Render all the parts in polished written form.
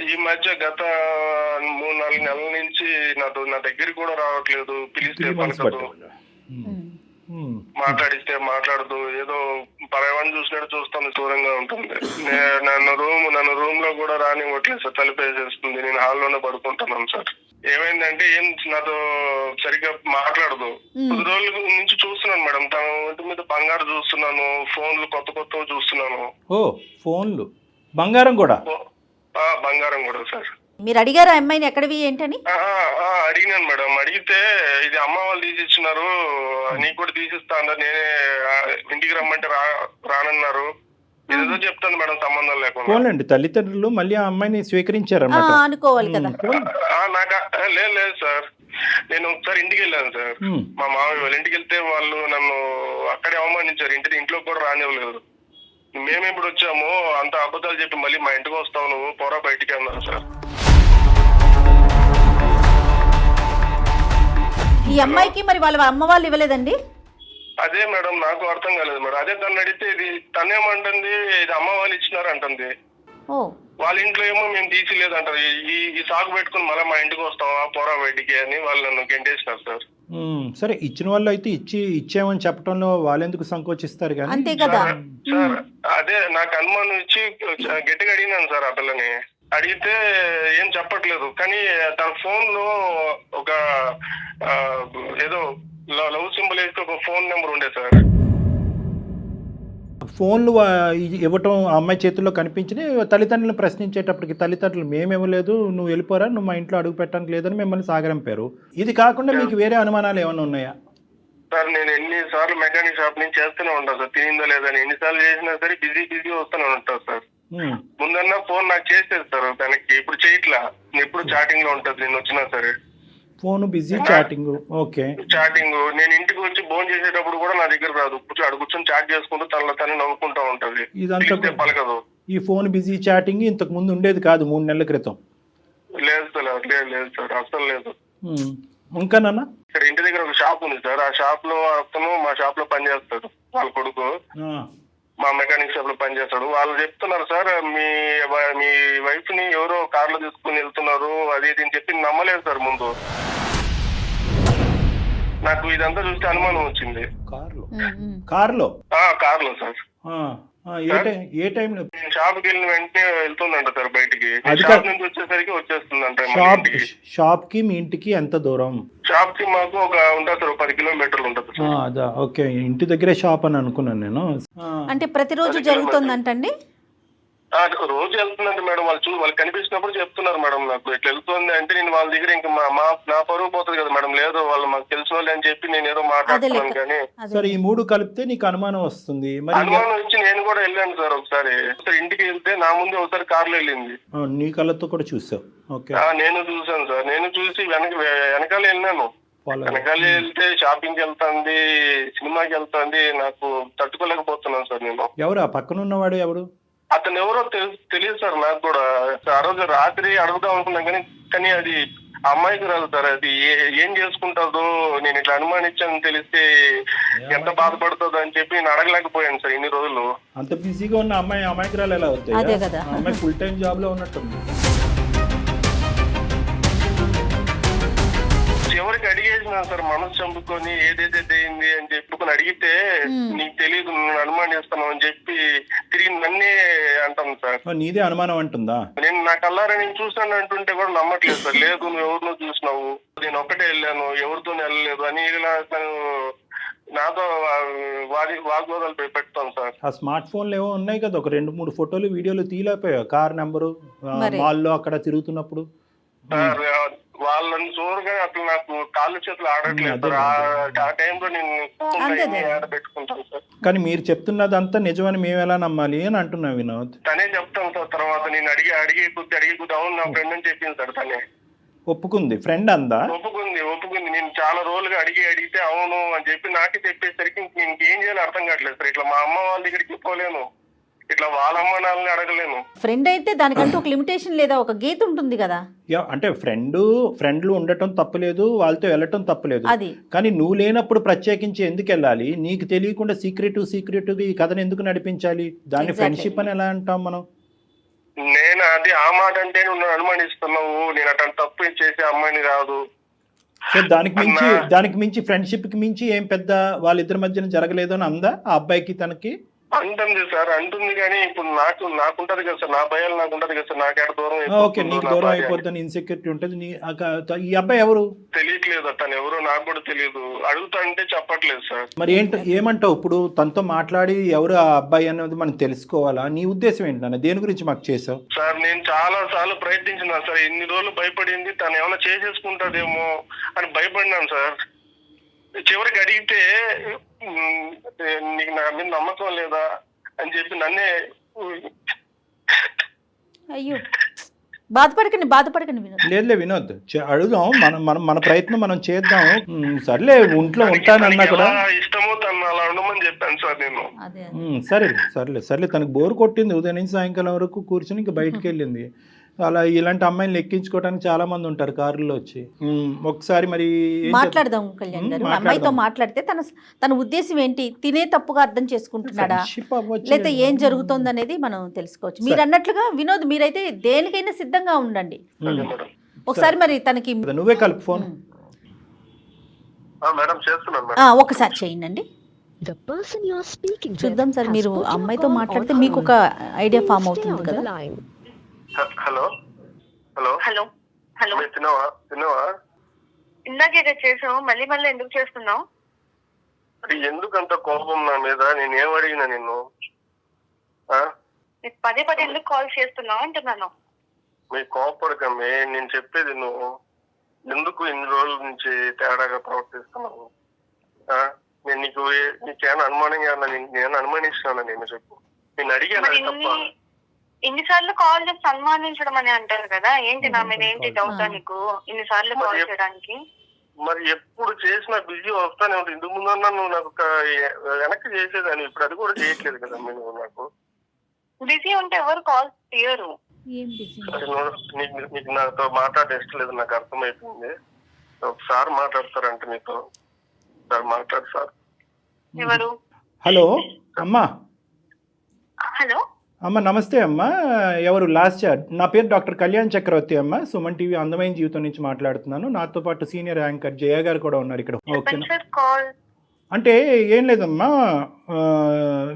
ఈ మధ్య గత 3-4 నెలల నుంచి నా దగ్గరికి కూడా రావట్లేదు. పిలిస్తే 3 months పలకదు, పట్టింది. మాట్లాడిస్తే మాట్లాడదు, ఏదో పరవాన్ని చూసినట్టు చూస్తాను, దూరంగా ఉంటుంది. నన్ను రూమ్ లో కూడా రానివ్వట్లేదు సార్, తలుపేసేస్తుంది. నేను హాల్లోనే పడుకుంటున్నాను సార్. ఏమైందంటే ఏం నాతో సరిగ్గా మాట్లాడదు. 10 రోజుల నుంచి చూస్తున్నాను మేడం, తన ఒంటి మీద బంగారు చూస్తున్నాను, ఫోన్లు కొత్తవి చూస్తున్నాను. ఓ ఫోన్లు, బంగారం కూడా? బంగారం కూడా సార్. మీరు అడిగారా అమ్మాయిని ఎక్కడివి ఏంటని? అడిగినాను మేడం. అడిగితే ఇది అమ్మ వాళ్ళు తీసిచ్చినారు, నీకు కూడా తీసిస్తా అన్నారు. నేనే ఇంటికి రమ్మంటే రానన్నారు. ఏదో చెప్తాను మేడం, సంబంధం లేకుండా. పోలండి, తల్లిదండ్రులు మళ్ళీ ఆ అమ్మాయిని స్వీకరించారన్నమాట. అనుకోవాలి కదా. నాకు లేదు సార్. నేను ఒకసారి ఇంటికి వెళ్ళాను సార్. మా మామయ్య వాళ్ళ ఇంటికి వెళ్తే వాళ్ళు నన్ను అక్కడే అవమానించారు. ఇంట్లో కూడా రానివ్వలేదు. మేము ఇప్పుడు వచ్చాము, అంత అబద్ధాలు చెప్పి మళ్ళీ మా ఇంటికి వస్తావు నువ్వు, పోరా బయటికి అన్నారు సార్. ఈ అమ్మాయికి మరి వాళ్ళ అమ్మ వాళ్ళు ఇవ్వలేదండి? అదే మేడం నాకు అర్థం కాలేదు మేడం. అదే తను అడిగితే ఇది తనేమంటుంది, ఇది అమ్మ వాళ్ళు ఇచ్చినారు అంటుంది. వాళ్ళ ఇంట్లో ఏమో మేము తీసిలేదు అంటారు. ఈ సాగు పెట్టుకుని మళ్ళీ మా ఇంటికి వస్తావా, పోరా బయటికి అని వాళ్ళు నన్ను గెంటేసినారు సార్. సరే, ఇచ్చిన వాళ్ళు అయితే ఇచ్చామని చెప్పడంలో వాళ్ళెందుకు సంకోచిస్తారు కానీ. అంతే కదా సార్. అదే నాకు అనుమానం ఇచ్చి గట్టిగా అడిగినాను సార్ ఆ పిల్లని. అడిగితే ఏం చెప్పట్లేదు. కానీ తన ఫోన్ లో ఒక ఏదో లవ్ సింబల్ వేసి ఒక ఫోన్ నెంబర్ ఉండే సార్. ఫోన్లు ఇవ్వటం ఆ అమ్మాయి చేతుల్లో కనిపించినాయి. తల్లిదండ్రులను ప్రశ్నించేటప్పటికి తల్లిదండ్రులు మేము ఇవ్వలేదు, నువ్వు వెళ్ళిపోరా, నువ్వు మా ఇంట్లో అడుగు పెట్టడానికి లేదని మిమ్మల్ని సాగరంపారు. ఇది కాకుండా మీకు వేరే అనుమానాలు ఏమైనా ఉన్నాయా? సార్ నేను ఎన్నిసార్లు మెకానిక్ షాప్ నుంచి చేస్తూనే ఉంటాను సార్, తినిందో లేదని. ఎన్నిసార్లు చేసినా సరే బిజీ వస్తూనే ఉంటాను సార్. ముందన్నా ఫోన్ నాకు చేసేది సార్ తనకి, ఇప్పుడు చేయట్లా. ఎప్పుడు చాటింగ్ లో ఉంటుంది నేను వచ్చినా సరే. Phone busy, chatting. Okay, chatting. నేను ఇంటికి వచ్చి ఫోన్ చేసేటప్పుడు కూడా నా దగ్గర రాదు. అడు కూర్చొని చాట్ చేసుకుంటూ తను నవ్వుకుంటా ఉంటది. ఇదంతా పలకదు. ఈ ఫోన్ బిజీ, చాటింగ్ ఇంతకు ముందు ఉండేది కాదు 3 నెలల క్రితం? లేదు సార్, అసలు లేదు. ఇంకానన్నా ఇక్కడ ఇంటి దగ్గర ఒక షాప్ ఉంది సార్. ఆ షాప్ లో అతను మా షాప్ లో పనిచేస్తాడు, వాళ్ళ కొడుకు మా మెకానిక్ షాప్ లో పనిచేస్తాడు. వాళ్ళు చెప్తున్నారు సార్, మీ వైఫ్ ని ఎవరో కార్ లో తీసుకుని వెళ్తున్నారు, అది ఇది అని చెప్పి నమ్మలేదు సార్ ముందు. నాకు ఇదంతా చూస్తే అనుమానం వచ్చింది. కార్లో సార్. ఏ టైంలో? షాప్కి వెళ్ళిన వెంటనే వెళ్తుందంట సార్ బయటికి. షాప్ నుంచి వచ్చేసరికి వచ్చేస్తుందంట. షాప్ కి మీ ఇంటికి ఎంత దూరం? షాప్ కి మాకు ఒక ఉంటుంది సార్, 10 కిలోమీటర్లు ఉంటుంది సార్. అదా, ఓకే. ఇంటి దగ్గరే షాప్ అని అనుకున్నాను నేను. అంటే ప్రతిరోజు జరుగుతుందంటండి? రోజు వెళ్తుందంటే మేడం, వాళ్ళు కనిపించినప్పుడు చెప్తున్నారు మేడం నాకు ఇట్లా వెళ్తుంది అంటే. నేను వాళ్ళ దగ్గర ఇంకా నా పరువు పోతుంది కదా మేడం. లేదు వాళ్ళు మాకు తెలిసిన వాళ్ళు అని చెప్పి నేను ఏదో మాట్లాడుతున్నాను. కానీ సరే, ఈ 3 కలిపితే నీకు అనుమానం వస్తుంది. అనుమానం వచ్చి నేను కూడా వెళ్ళాను సార్. ఒకసారి ఇంటికి వెళ్తే నా ముందు ఒకసారి కార్లో వెళ్ళింది. నీ కళ్ళతో కూడా చూసావు? ఓకే. నేను చూసాను సార్. నేను చూసి వెనకాల వెళ్ళినాను. వెనకాల వెళ్తే షాపింగ్కి వెళ్తాంది, సినిమాకి వెళ్తాంది. నాకు తట్టుకోలేకపోతున్నాను సార్ నేను. ఎవరు ఆ పక్కన ఉన్నవాడు? ఎవరు అతను? ఎవరో తెలియదు సార్ నాకు కూడా. ఆ రోజు రాత్రి అడుగుదాం అనుకున్నాం కానీ అది అమ్మాయికి రాదు సార్. అది ఏం చేసుకుంటుందో, నేను ఇట్లా అనుమానించాను తెలిస్తే ఎంత బాధపడుతుందో అని చెప్పి నేను అడగలేకపోయాను సార్ ఇన్ని రోజులు. అంత బిజీగా ఉన్న అమాయకురాలు ఎలా అవుతాయి? అమ్మాయి ఫుల్ టైం జాబ్ లో ఉన్నట్టుంది. చివరికి అడిగేసిన సార్, మనసు చంపుకొని ఏదైతే అయింది అని చెప్పుకొని అడిగితే నీకు తెలియదు, నేను అనుమానిస్తాను అని చెప్పి తిరిగి నన్నే అంటాను సార్. నీదే అనుమానం అంటుందా? నేను నా కల్లారా నేను చూసాను అంటుంటే కూడా నమ్మట్లేదు సార్. లేదు, నువ్వు ఎవరినో చూసినావు, నేను ఒక్కటే వెళ్ళాను, ఎవరితో వెళ్ళలేదు అని నాతో వాగ్వాదాలు పెడతాను సార్. ఆ స్మార్ట్ ఫోన్లు ఏవో ఉన్నాయి కదా, ఒక 2-3 ఫోటోలు వీడియోలు తీయలేకపోయావు? కార్ నెంబరు మాల్లో అక్కడ తిరుగుతున్నప్పుడు వాళ్ళని చూడగా అసలు నాకు కాళ్ళు చేతులు ఆడట్లేదు. ఆ టైంలో నేను పెట్టుకుంటాను సార్. కానీ మీరు చెప్తున్నదంతా నిజమని మేము ఎలా నమ్మాలి అని అంటున్నా వినోద్. తనే చెప్తాను సార్. తర్వాత నేను అడిగే కొద్ది అవును నా ఫ్రెండ్ అని చెప్పింది సార్. తనే ఒప్పుకుంది. ఫ్రెండ్ అందా? ఒప్పుకుంది. నేను చాలా రోజులుగా అడిగితే అవును అని చెప్పి నాకే చెప్పేసరికి నేను ఏం చేయాలో అర్థం కావట్లేదు సార్. ఇట్లా మా అమ్మ వాళ్ళ దగ్గరికి పోలేను, ఇట్లా వాళ్ళ అమ్మ నాన్నని అడగలేను. ఫ్రెండ్ అయితే దానికంటూ ఒక లిమిటేషన్ లేదా, ఒక గీత ఉంటుంది కదా. అంటే ఫ్రెండ్లు ఉండటం తప్పలేదు, వాళ్ళతో వెళ్ళటం తప్పలేదు. కానీ నువ్వు లేనప్పుడు ప్రత్యేకించి ఎందుకు వెళ్ళాలి? నీకు తెలియకుండా సీక్రెటివ్ ఈ కథను ఎందుకు నడిపించాలి? దాన్ని ఫ్రెండ్షిప్ అని ఎలా అంటాం మనం? నేను అది ఆ మాట అంటే నువ్వు అనుమానిస్తున్నావు, నేను అటువంటి తప్పు చేసే అమ్మాయిని కాదు. సో దానికి మించి ఫ్రెండ్షిప్ కి మించి ఏం పెద్ద వాళ్ళిద్దరి మధ్యన జరగలేదు అని అందా ఆ అబ్బాయికి తనకి? అంటుంది సార్, అంటుంది కానీ ఇప్పుడు నాకుంటది కదా సార్, నా భయాలు నాకుంటది కదా సార్, నాకేట దూరం ఓకే, నీకు దూరం అయిపోద్దని ఇన్సెక్యూరిటీ ఉంటుంది. ఈ అబ్బాయి ఎవరు తెలియట్లేదు, తను ఎవరో నాకు కూడా తెలియదు. అడుగుతా అంటే చెప్పట్లేదు సార్. మరి ఏమంటావు ఇప్పుడు? తనతో మాట్లాడి ఎవరు ఆ అబ్బాయి అనేది మనం తెలుసుకోవాలా? నీ ఉద్దేశం ఏంటన్నా, దేని గురించి మాకు చేసావు? సార్ నేను చాలా సార్లు ప్రయత్నించిన సార్, ఎన్ని రోజులు భయపడింది తను ఏమైనా చేసేసుకుంటాదేమో అని భయపడినాను సార్. చివరికి అడిగితే నీకు నా మీద నమ్మకం లేదా అని చెప్పి నన్నే. అయ్యో, బాధపడకండి వినోద్. లేదులే వినోద్, అడుగుదాం, మన ప్రయత్నం మనం చేద్దాం. సర్లే, ఒంట్లో ఉంటానన్నా కూడా ఇష్టమో తను అలా ఉండమని చెప్పాను సార్ నేను. సర్లే తనకు బోర్ కొట్టింది, ఉదయం నుంచి సాయంకాలం వరకు కూర్చొని ఇంకా బయటకు వెళ్ళింది. అలా ఇలాంటి అమ్మాయిని ఎక్కించుకోవడానికి చాలా మంది ఉంటారు కారులో వచ్చి. ఒకసారి మరి మాట్లాడదాం కళ్యాణ్ గారు. అమ్మాయితో మాట్లాడితే తన ఉద్దేశం ఏంటి, తినే తప్పుగా అర్థం చేసుకుంటున్నాడా లేదా ఏం జరుగుతుంది అనేది మనం తెలుసుకోవచ్చు. మీరు అన్నట్లుగా వినోద్, మీరైతే దేనికైనా సిద్ధంగా ఉండండి. ఒకసారి మరి తనకి నువ్వే కలుపు ఫోన్. మేడం చేస్తున్నాను, ఒకసారి చేయండి. చూద్దాం సార్, మీరు అమ్మాయితో మాట్లాడితే మీకు ఒక ఐడియా ఫామ్ అవుతుంది కదా. హలో హలో హలో హలో, తిన్నావా? ఇందాకే చేసావు, మళ్ళీ ఎందుకు చేస్తున్నావు? అది ఎందుకు అంత కోపం నా మీద? నేనేం అడిగినా నిన్ను? పదే ఎందుకు కాల్ చేస్తున్నావు అంటున్నాను. మీరు కోపడకమ్మే, నేను చెప్పేది నువ్వు ఎందుకు ఇన్ని రోజుల నుంచి తేడాగా ప్రవర్తిస్తున్నావు? నేను నీకేమైనా అనుమానంగా నేను అనుమానిస్తున్నాను? నేను చెప్పు, నేను అడిగాను తప్ప. ఇన్నిసార్లు కాల్ చేసి సన్మానించడం అని అంటారు కదా, ఏంటి నా మీద ఏంటి డౌట్ నీకు ఇన్నిసార్లు కాల్ చేయడానికి? మరి ఎప్పుడు చేసినా బిజీ వస్తానే ఉంటుంది. ఇందుకు ముందన్నా నువ్వు నాకు వెనక్కి చేసేదాన్ని, ఇప్పుడు అది కూడా చేయట్లేదు కదా నువ్వు నాకు. బిజీ ఉంటే ఎవరు కాల్ తీయరు. నీకు నాతో మాట్లాడే ఇష్టం లేదు, నాకు అర్థమైపోయింది. ఒకసారి మాట్లాడతారంటే నీతో సార్ మాట్లాడు సార్. ఎవరు? హలో అమ్మా. హలో అమ్మ, నమస్తే అమ్మా. ఎవరు? లాస్ట్ నా పేరు డాక్టర్ కళ్యాణ్ చక్రవర్తి అమ్మ, సుమన్ టీవీ అందమైన జీవితం నుంచి మాట్లాడుతున్నాను. నాతో పాటు సీనియర్ యాంకర్ జయ గారు కూడా ఉన్నారు ఇక్కడ. ఓకేనా? అంటే ఏం లేదమ్మా,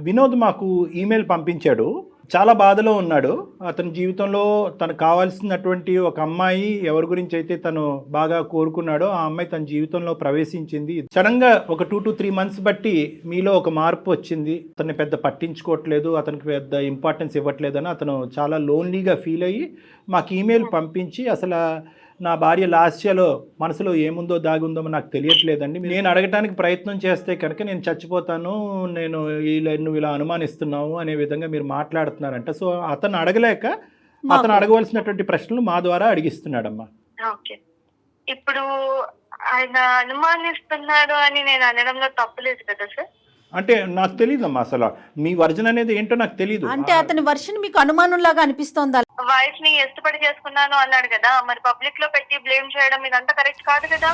వినోద్ మాకు ఈమెయిల్ పంపించాడు, చాలా బాధలో ఉన్నాడు. అతని జీవితంలో తనకు కావాల్సినటువంటి ఒక అమ్మాయి ఎవరి గురించి అయితే తను బాగా కోరుకున్నాడో ఆ అమ్మాయి తన జీవితంలో ప్రవేశించింది. సడన్గా ఒక 2 to 3 months బట్టి మీలో ఒక మార్పు వచ్చింది. అతన్ని పెద్ద పట్టించుకోవట్లేదు, అతనికి పెద్ద ఇంపార్టెన్స్ ఇవ్వట్లేదని అతను చాలా లోన్లీగా ఫీల్ అయ్యి మాకు ఈమెయిల్ పంపించి, అసలు నా భార్య లాస్యలో మనసులో ఏముందో దాగుందో నాకు తెలియట్లేదండి, నేను అడగటానికి ప్రయత్నం చేస్తే కనుక నేను చచ్చిపోతాను, నువ్వు ఇలా అనుమానిస్తున్నావు అనే విధంగా మీరు మాట్లాడుతున్నారంట. సో అతను అడగలేక అతను అడగవలసినటువంటి ప్రశ్నలు మా ద్వారా అడిగిస్తున్నాడమ్మా. ఓకే, ఇప్పుడు ఆయన అనుమానిస్తున్నాడు అని నేను అనడంలో తప్పులేదు కదా సార్? అంటే నాకు తెలియదమ్మా, అసలు మీ వర్జన్ అనేది ఏంటో నాకు తెలియదు. అంటే అతని వర్షన్ మీకు అనుమానం లాగా అనిపిస్తోందా? వైఫ్ ని ఇష్టపడి చేసుకున్నాను అన్నాడు కదా, మరి పబ్లిక్ లో పెట్టి బ్లేమ్ చేయడం ఇదంతా కరెక్ట్ కాదు కదా?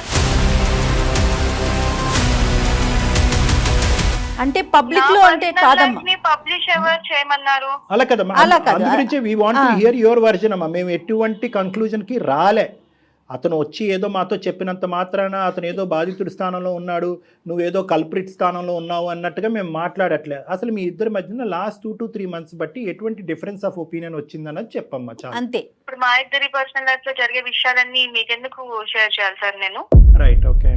అంటే పబ్లిక్ లో అంటే కాదమ్మా, పబ్లిష్ ఎవరు చేయమన్నారు? అలా కదమ్మా, అందుగురించి we want to hear your version అమ్మా. మేము ఎటువంటి కంక్లూజన్ కి రాలే. అతను వచ్చి ఏదో మాతో చెప్పినంత మాత్రాన అతను ఏదో బాధితుడి స్థానంలో ఉన్నాడు, నువ్వేదో కల్ప్రిట్ స్థానంలో ఉన్నావు అన్నట్టుగా మేము మాట్లాడట్లేదు. అసలు మీ ఇద్దరి మధ్యన లాస్ట్ 2 to 3 months బట్టి ఎటువంటి డిఫరెన్స్ ఆఫ్ ఒపీనియన్ వచ్చిందన్నది చెప్పమ్మా. చాలా అంతే. ఇప్పుడు మా ఇద్దరి పర్సనల్ లైఫ్ లో జరిగే విషయాలన్నీ మీకెందుకు షేర్ చేయాలి సార్ నేను? Right, okay.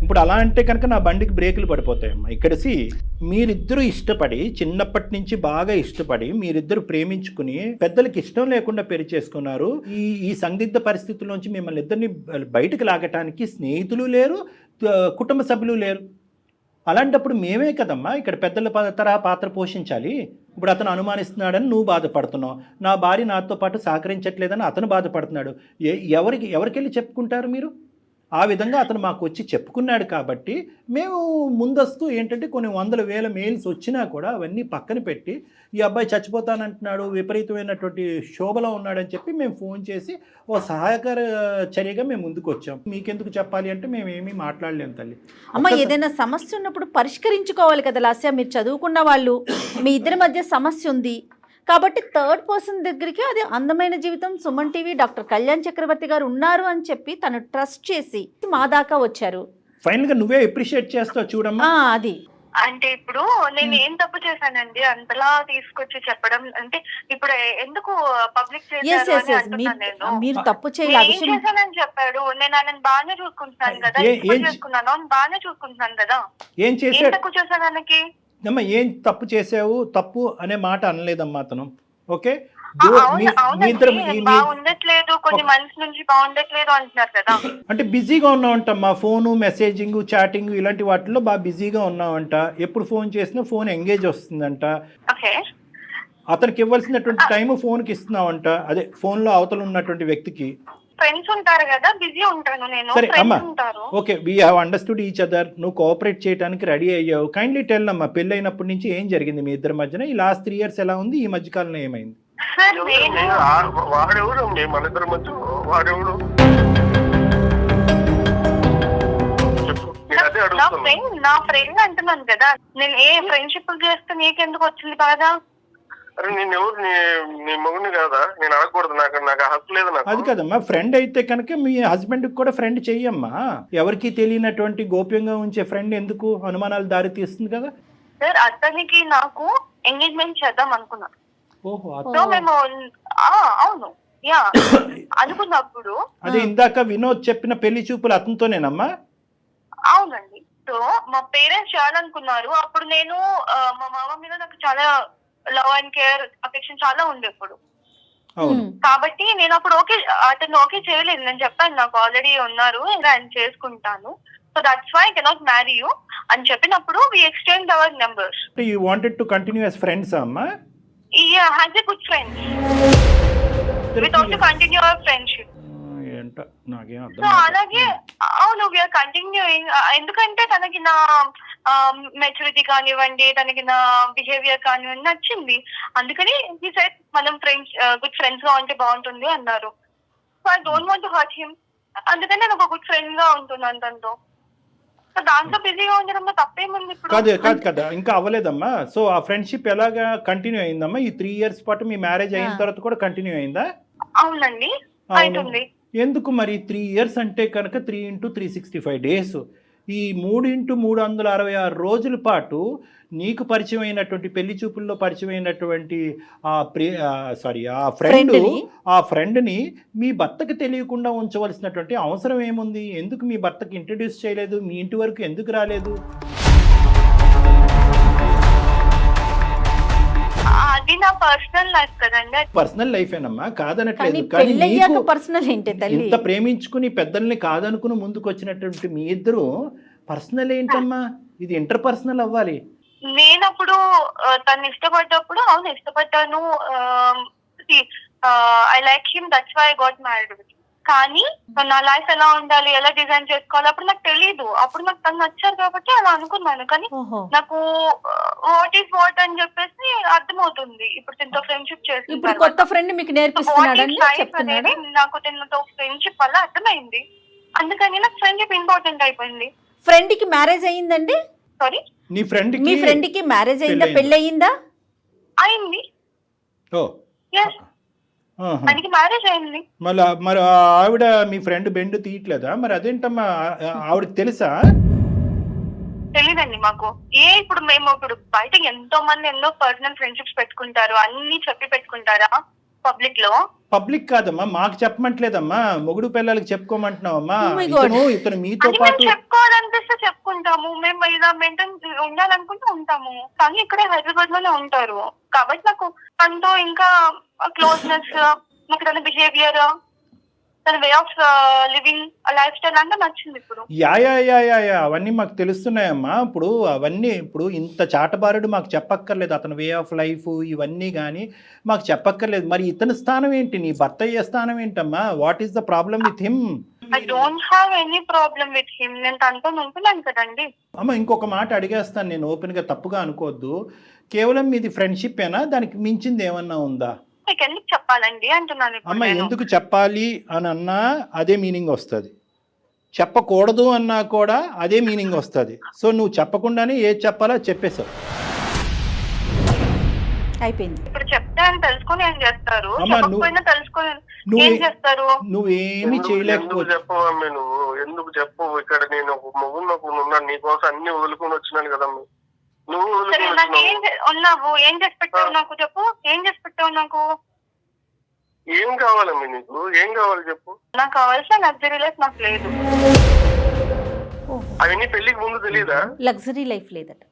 ఇప్పుడు అలా అంటే కనుక నా బండికి బ్రేకులు పడిపోతాయమ్మా. ఇక్కడ మీరిద్దరూ ఇష్టపడి, చిన్నప్పటి నుంచి బాగా ఇష్టపడి, మీరిద్దరు ప్రేమించుకుని పెద్దలకి ఇష్టం లేకుండా పెళ్లి చేసుకున్నారు. ఈ సందిగ్ధ పరిస్థితుల్లోంచి మిమ్మల్ని ఇద్దరిని బయటకు లాగటానికి స్నేహితులు లేరు, కుటుంబ సభ్యులు లేరు. అలాంటప్పుడు మేమే కదమ్మా ఇక్కడ పెద్దల తరహా పాత్ర పోషించాలి. ఇప్పుడు అతను అనుమానిస్తున్నాడని నువ్వు బాధపడుతున్నావు, నా భార్య నాతో పాటు సహకరించట్లేదని అతను బాధపడుతున్నాడు. ఎవరికెళ్ళి చెప్పుకుంటారు మీరు? ఆ విధంగా అతను మాకు వచ్చి చెప్పుకున్నాడు కాబట్టి మేము ముందస్తు ఏంటంటే కొన్ని 100,000 మెయిల్స్ వచ్చినా కూడా అవన్నీ పక్కన పెట్టి ఈ అబ్బాయి చచ్చిపోతానంటున్నాడు, విపరీతమైనటువంటి శోభలో ఉన్నాడని చెప్పి మేము ఫోన్ చేసి ఓ సహాయకర చర్యగా మేము ముందుకు వచ్చాం. మీకెందుకు చెప్పాలి అంటే మేము ఏమీ మాట్లాడలేము తల్లి. అమ్మ, ఏదైనా సమస్య ఉన్నప్పుడు పరిష్కరించుకోవాలి కదా లాస్య. మీరు చదువుకున్న వాళ్ళు, మీ ఇద్దరి మధ్య సమస్య ఉంది కాబట్టి థర్డ్ పర్సన్ దగ్గరికి అది అందమైన జీవితం సుమన్ టీవీ డాక్టర్ కళ్యాణ్ చక్రవర్తి గారు ఉన్నారు అని చెప్పి తను ట్రస్ట్ చేసి మా దాకా వచ్చారు. ఫైనల్ గా నువ్వే అప్రిషియేట్ చేస్తావు చూడమ్మా. అది అంటే ఇప్పుడు నేను ఏం తప్పు చేశానండి అంతలా తీసుకొచ్చి చెప్పడం? అంటే ఇప్పుడు ఎందుకు పబ్లిక్ చేశారు అని అంటున్నాను నేను. మీరు తప్పు చేయాలి. ఏం చేశానని చెప్పాడు? నేను ఆయన బాగానే చూసుకుంటున్నాను కదా, చేసుకున్నాను బాగానే చూసుకుంటున్నాను కదా. ఏం చేశాడు? తక్కువ చేశాను ఆయనకి? అమ్మా ఏం తప్పు చేసావు? తప్పు అనే మాట అనలేదమ్మా అతను. ఓకే బాగుండట్లేదు, కొన్ని మంత్స్ నుంచి బాగుండట్లేదు అంటున్నారు కదా. అంటే బిజీగా ఉన్నావంటమ్మా, ఫోను మెసేజింగ్ చాటింగ్ ఇలాంటి వాటిల్లో బాగా బిజీగా ఉన్నావంట. ఎప్పుడు ఫోన్ చేసినా ఫోన్ ఎంగేజ్ వస్తుందంట. అతనికి ఇవ్వాల్సినటువంటి టైం ఫోన్కి ఇస్తున్నావంట, అదే ఫోన్ లో అవతల ఉన్నటువంటి వ్యక్తికి. ఫ్రెండ్స్ ఉంటారు కదా, బిజీ ఉంటాను నేను. సరే అమ్మా, okay, we have understood each other. నువ్వు కోఆపరేట్ చేయడానికి రెడీ అయ్యావు. కైండ్లీ టెల్ అమ్మా, పెళ్ళి అయినప్పటి నుంచి ఏం జరిగింది మీ ఇద్దరి మధ్యన? ఈ లాస్ట్ 3 years ఎలా ఉంది? ఈ మధ్య కాలంలో ఏమైంది? వాడెవడు మన ఇద్దరి మధ్య? వాడెవడు? నా ఫ్రెండ్ అంటున్నాను కదా. నేను ఏ ఫ్రెండ్షిప్ చేస్తే నీకెందుకు వచ్చింది బాధ? అరే నేను ఎవరు? నీ మొగుడిని కాదా? నేను అడగకూడదు, నాకు హక్కు లేదు. నాకు అది కదమ్మా, ఫ్రెండ్ అయితే కనుక మీ హస్బెండ్ కూడా ఫ్రెండ్ చెయ్యమ్మా. ఎవరికి తెలియనటువంటి గోప్యంగా ఉంచే ఫ్రెండ్ ఎందుకు అనుమానాలు దారి తీస్తుంది కదా. సార్ అతనికి నాకు ఎంగేజ్మెంట్ చేద్దాం అనుకున్నాను. ఓహో, మేము అవును యా అనుకున్నప్పుడు అదే ఇందాక వినోద్ చెప్పిన పెళ్లి చూపులు అతనితోనేనమ్మా? అవునండి. సో మా పేరెంట్స్ చేయాలనుకున్నారు. అప్పుడు నేను మా మామ మీద నాకు చాలా లవ్ అండ్ కేర్ అఫెక్షన్ చాలా ఉంది ఇప్పుడు. కాబట్టి నేను అప్పుడు అతను ఓకే చేయలేదు. నేను చెప్పాను నాకు ఆల్రెడీ ఉన్నారు, ఇంకా ఆయన చేసుకుంటాను, so that's why I cannot marry you అని చెప్పినప్పుడు we exchange our numbers. You wanted to continue as friends అమ్మా? Yeah, as a good friend. We thought to continue our friendship. So అలాగే అవును, వీఆర్ కంటిన్యూయింగ్. ఎందుకంటే తనకి నా maturity కానివ్వండి, తనకి నా బిహేవియర్ కానివ్వండి నచ్చింది. అందుకని హి సెడ్ మనం ఫ్రెండ్స్, గుడ్ ఫ్రెండ్స్ గా ఉంటే బాగుంటుంది అన్నారు. So I don't want to hurt him. అందుకని నేను ఒక గుడ్ ఫ్రెండ్ గా ఉంటున్నాను తనతో. దాంట్లో బిజీగా ఉండడంలో తప్పేముంది? కాదు కాదు కదా, ఇంకా అవ్వలేదమ్మా. సో ఆ ఫ్రెండ్షిప్ ఎలాగా కంటిన్యూ అయిందమ్మా? ఈ 3 years పాటు మీ మ్యారేజ్ అయిన తర్వాత కూడా కంటిన్యూ అయిందా? అవునండి, అవుతుంది. ఎందుకు మరి 3 years అంటే కనుక 3 into 365 days, ఈ 3 into 366 రోజుల పాటు నీకు పరిచయం అయినటువంటి పెళ్లి చూపుల్లో పరిచయం అయినటువంటి ఆ ఫ్రెండ్ని మీ భర్తకి తెలియకుండా ఉంచవలసినటువంటి అవసరం ఏముంది? ఎందుకు మీ భర్తకి ఇంట్రడ్యూస్ చేయలేదు? మీ ఇంటి వరకు ఎందుకు రాలేదు? అది నా పర్సనల్ లైఫ్ కదండి. పర్సనల్ లైఫ్ ఏనమ్మా, కాదనట్లేదు. ఇంత ప్రేమించుకుని పెద్దల్ని కాదనుకుని ముందుకు వచ్చినటువంటి మీ ఇద్దరు పర్సనల్ ఏంటమ్మా? ఇది ఇంటర్ పర్సనల్ అవ్వాలి. నేనప్పుడు తను ఇష్టపడ్డప్పుడు అవును ఇష్టపడ్డాను, I like him, that's why I got married with. కానీ నా లైఫ్ ఎలా ఉండాలి, ఎలా డిజైన్ చేసుకోవాలి అప్పుడు నాకు తెలీదు. అప్పుడు నాకు తను నచ్చారు కాబట్టి అలా అనుకున్నాను. కానీ నాకు వాట్ ఈస్ వాట్ అని చెప్పేసి అర్థమవుతుంది ఇప్పుడు తనతో ఫ్రెండ్షిప్ చేసి. కొత్త ఫ్రెండ్ మీకు నేర్పిస్తున్నాడని నాకు తనతో ఫ్రెండ్షిప్ వల్ల అర్థమైంది. అందుకని నాకు ఫ్రెండ్షిప్ ఇంపార్టెంట్ అయిపోయింది. ఫ్రెండ్ కి మ్యారేజ్ అయ్యిందండి? సారీ, మీ ఫ్రెండ్ కి మ్యారేజ్ అయిందా? పెళ్లి అయిందా? అయింది. మనకి మ్యారేజ్ అయింది. మరి ఆవిడ మీ ఫ్రెండ్ బెండు తీయట్లేదా? మరి అదేంటమ్మా, ఆవిడకి తెలుసా? తెలీదండి మాకు. ఇప్పుడు మేము ఇప్పుడు బయట ఎంతో మంది ఎన్నో పర్సనల్ ఫ్రెండ్షిప్స్ పెట్టుకుంటారు, అన్ని చెప్పి పెట్టుకుంటారా పబ్లిక్ లో? పబ్లిక్ కాదమ్మా, మాకు చెప్పమంటలేదమ్మా, మొగుడు పిల్లలకి చెప్పుకోమంటున్నావమ్మా. ఇతను మీతో పాటు చెప్పుకోవాలనిపిస్తే చెప్పుకుంటాము. మేము ఇలా మెయింటైన్ ఉండాలనుకుంటే ఉంటాము. కానీ ఇక్కడే హైదరాబాద్ లోనే ఉంటారు కాబట్టి నాకు తనతో ఇంకా క్లోజ్నెస్, నాకు తన బిహేవియర్, తన way of living, life style అంతా నచ్చింది. ఇప్పుడు అవన్నీ మాకు తెలుస్తున్నాయమ్మా. ఇప్పుడు ఇంత చాటబారుడు మాకు చెప్పక్కర్లేదు. అతని వే ఆఫ్ లైఫ్ ఇవన్నీ కానీ మాకు చెప్పక్కర్లేదు. మరి ఇతని స్థానం ఏంటి? నీ భర్త అయ్యే స్థానం ఏంటమ్మా? What is the problem with him? I don't have any problem with him. నేను తనతో ఉంటున్నాను కదండి. అమ్మ ఇంకొక మాట అడిగేస్తాను నేను, ఓపెన్ గా తప్పుగా అనుకోవద్దు. కేవలం మీది ఫ్రెండ్షిప్ ఏనా? దానికి మించింది ఏమన్నా ఉందా? ఎందుకు చెప్పాలండి అంటున్నాను. అమ్మ ఎందుకు చెప్పాలి అని అన్నా అదే మీనింగ్ వస్తుంది, చెప్పకూడదు అన్నా కూడా అదే మీనింగ్ వస్తుంది. సో నువ్వు చెప్పకుండానే ఏది చెప్పాలో చెప్పేశావు. అయిపోయింది. ఇప్పుడు చెప్తే అని తెలుసుకొని ఏం చేస్తారు, అమ్మా, చెప్పకపోయినా తెలుసుకొని ఏం చేస్తారు? నువ్వేమి చేయలేకపోతే చెప్పవు అమ్మే, నువ్వు ఎందుకు చెప్పవు? ఇక్కడ నేను ఒక మొగుడు ఉన్నాను, నీకోసం అన్ని వదులుకొని వచ్చినాను కదమ్మా. నువ్వు సరే, నాకు ఏం ఉన్నావు, ఏం చేసి పెట్టావు నాకు చెప్పు, ఏం చేసి పెట్టావు నాకు? ఏం కావాలమ్మా నీకు? ఏం కావాలి చెప్పు. నాకు కావాల్సిన లగ్జరీ లైఫ్ నాకు లేదు. అవన్నీ పెళ్లికి ముందు తెలియదా? లగ్జరీ లైఫ్ లేదట.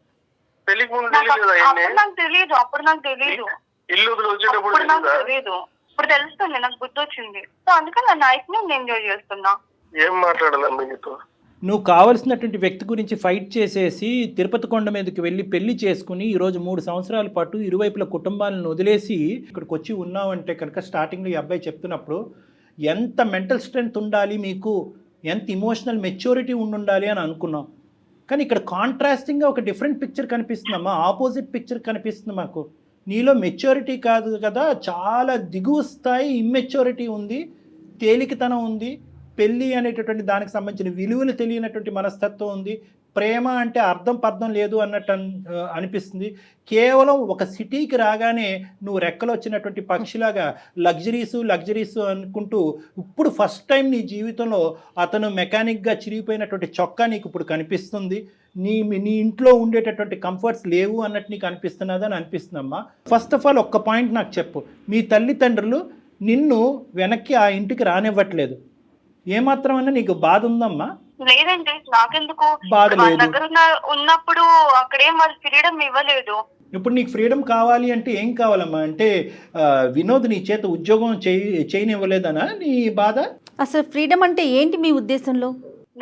పెళ్లికి ముందు తెలియదా? నాకు తెలియదు, అప్పుడు నాకు తెలియదు. ఇల్లు వదిలి వచ్చేటప్పుడు అప్పుడు నాకు తెలియదు, ఇప్పుడు తెలుస్తుంది, నాకు బుద్ధి వచ్చింది. సో అందుకే నా లైఫ్ ని నేను ఎంజాయ్ చేస్తున్నా. ఏం మాట్లాడాలమ్మా నీతో? నువ్వు కావలసినటువంటి వ్యక్తి గురించి ఫైట్ చేసేసి తిరుపతి కొండ మీదకి వెళ్ళి పెళ్లి చేసుకుని ఈరోజు 3 సంవత్సరాల పాటు ఇరువైపుల కుటుంబాలను వదిలేసి ఇక్కడికి వచ్చి ఉన్నావంటే కనుక స్టార్టింగ్లో ఈ అబ్బాయి చెప్తున్నప్పుడు ఎంత మెంటల్ స్ట్రెంగ్త్ ఉండాలి మీకు, ఎంత ఇమోషనల్ మెచ్యూరిటీ ఉండాలి అని అనుకున్నాం. కానీ ఇక్కడ కాంట్రాస్టింగ్గా ఒక డిఫరెంట్ పిక్చర్ కనిపిస్తుందమ్మా, ఆపోజిట్ పిక్చర్ కనిపిస్తుంది మాకు. నీలో మెచ్యూరిటీ కాదు కదా, చాలా దిగువ స్థాయి ఇమ్మెచ్యూరిటీ ఉంది, తేలికతనం ఉంది, పెళ్ళి అనేటటువంటి దానికి సంబంధించిన విలువలు తెలియనటువంటి మనస్తత్వం ఉంది, ప్రేమ అంటే అర్థం పర్థం లేదు అన్నట్టు అనిపిస్తుంది. కేవలం ఒక సిటీకి రాగానే నువ్వు రెక్కలు వచ్చినటువంటి పక్షిలాగా లగ్జరీస్ అనుకుంటూ ఇప్పుడు ఫస్ట్ టైం నీ జీవితంలో అతను మెకానిక్గా చిరిగిపోయినటువంటి చొక్కా నీకు ఇప్పుడు కనిపిస్తుంది. నీ ఇంట్లో ఉండేటటువంటి కంఫర్ట్స్ లేవు అన్నట్టు నీకు అనిపిస్తున్నదని అనిపిస్తుందమ్మా. ఫస్ట్ ఆఫ్ ఆల్ ఒక్క పాయింట్ నాకు చెప్పు, మీ తల్లిదండ్రులు నిన్ను వెనక్కి ఆ ఇంటికి రానివ్వట్లేదు, ఏమాత్రమన్నా నీకు బాధ ఉందమ్మా? లేదండి, నాకెందుకు బాధ లేదు. దగ్గర ఉన్నప్పుడు అక్కడేం వాళ్ళు ఫ్రీడమ్ ఇవ్వలేదు. ఇప్పుడు నీకు ఫ్రీడమ్ కావాలి అంటే ఏం కావాలమ్మా? అంటే వినోద్ నీ చేత ఉద్యోగం చేయనివ్వలేదనా నీ బాధ? అసలు ఫ్రీడమ్ అంటే ఏంటి మీ ఉద్దేశంలో?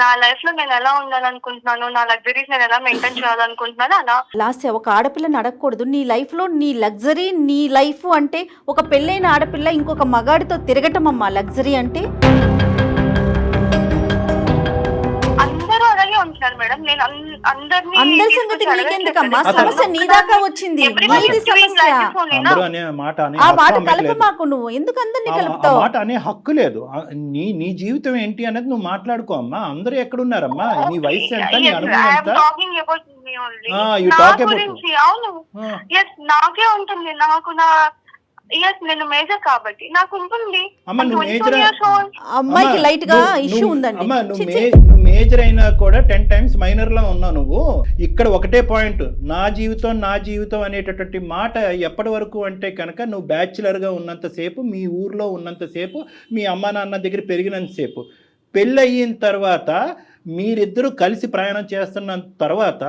నా లైఫ్ లో నేను ఎలా ఉండాలనుకుంటున్నాను, నా లగ్జరీస్ నేను ఎలా మెయింటైన్ చేయాలనుకుంటున్నాను అలా. లాస్ట్ ఒక ఆడపిల్లని అడగకూడదు, నీ లైఫ్ లో నీ లగ్జరీ నీ లైఫ్ అంటే ఒక పెళ్ళైన ఆడపిల్ల ఇంకొక మగాడితో తిరగటం అమ్మా లగ్జరీ అంటే. ఉంటున్నారు మేడం, నేను అందరి సంగతి నీకెందుకమ్మా, సమస్య నీ దాకా వచ్చింది, నీది సమస్య. ఆ మాట కలప మాకు, నువ్వు ఎందుకు అందరినీ కలుపుతావు? మాట అనే హక్కు లేదు. నీ జీవితం ఏంటి అనేది నువ్వు మాట్లాడుకో అమ్మా. అందరూ ఎక్కడున్నారమ్మా? నీ వయసు ఎంత, నీ అనుభవం ఎంత? నాకే ఉంటుంది, నాకు నా నేను మేజర్ కాబట్టి నాకు ఉంటుంది. అమ్మాయికి లైట్ గా ఇష్యూ ఉందండి. అమ్మా నువ్వు మేజర్ అయినా కూడా 10 times మైనర్ లా ఉన్నావు నువ్వు. ఇక్కడ ఒకటే పాయింట్, నా జీవితం అనేటటువంటి మాట ఎప్పటి వరకు అంటే కనుక నువ్వు బ్యాచులర్గా ఉన్నంతసేపు, మీ ఊర్లో ఉన్నంతసేపు, మీ అమ్మా నాన్న దగ్గర పెరిగినంతసేపు. పెళ్ళి అయిన తర్వాత మీరిద్దరూ కలిసి ప్రయాణం చేస్తున్న తర్వాత